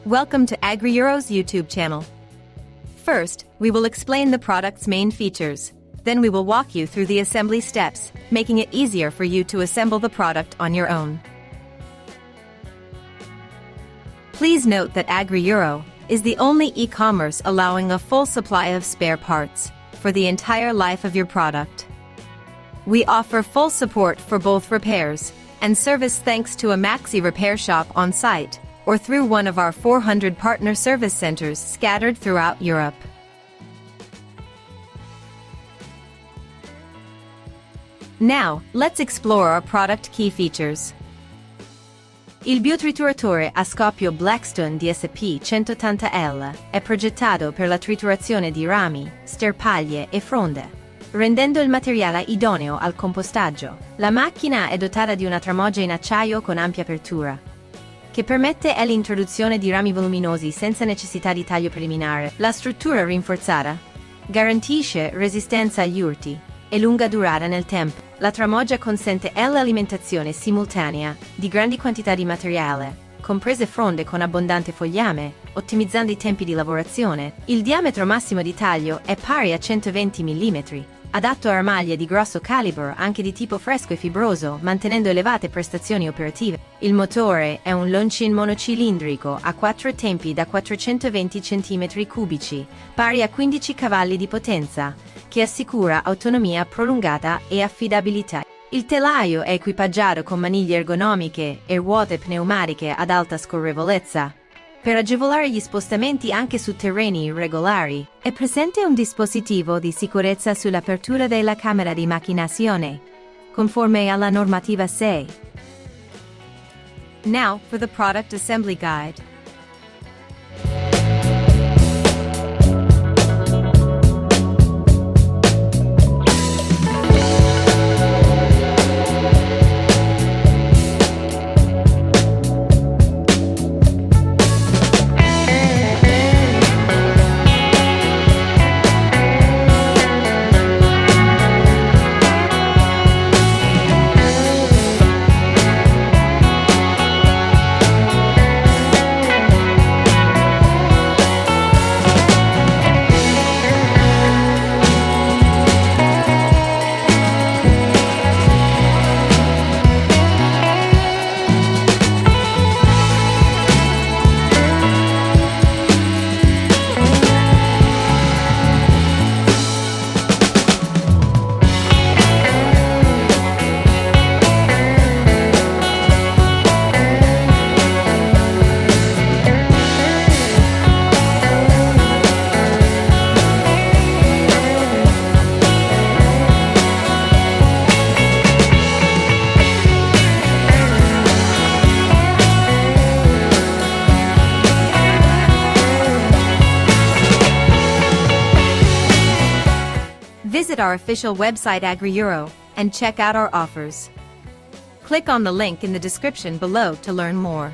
Welcome to AgriEuro's YouTube channel. First, we will explain the product's main features. Then we will walk you through the assembly steps, making it easier for you to assemble the product on your own. Please note that AgriEuro is the only e-commerce allowing a full supply of spare parts for the entire life of your product. We offer full support for both repairs and service thanks to a Maxi repair shop on site or through one of our 400 partner service centers scattered throughout Europe. Now, let's explore our product key features. Il biotrituratore a scoppio BlackStone DSP 180L è progettato per la triturazione di rami, sterpaglie e fronde, rendendo il materiale idoneo al compostaggio. La macchina è dotata di una tramogia in acciaio con ampia apertura, che permette l'introduzione di rami voluminosi senza necessità di taglio preliminare. La struttura rinforzata garantisce resistenza agli urti e lunga durata nel tempo. La tramogia consente l'alimentazione simultanea di grandi quantità di materiale, comprese fronde con abbondante fogliame, ottimizzando i tempi di lavorazione. Il diametro massimo di taglio è pari a 120 mm, adatto a armaglie di grosso calibro anche di tipo fresco e fibroso, mantenendo elevate prestazioni operative. Il motore è un Loncin monocilindrico a 4 tempi da 420 cm3, pari a 15 cavalli di potenza, che assicura autonomia prolungata e affidabilità. Il telaio è equipaggiato con maniglie ergonomiche e ruote pneumatiche ad alta scorrevolezza, per agevolare gli spostamenti anche su terreni irregolari. È presente un dispositivo di sicurezza sull'apertura della camera di macchinazione, conforme alla normativa 6. Now for the product assembly guide. Visit our official website AgriEuro and check out our offers. Click on the link in the description below to learn more.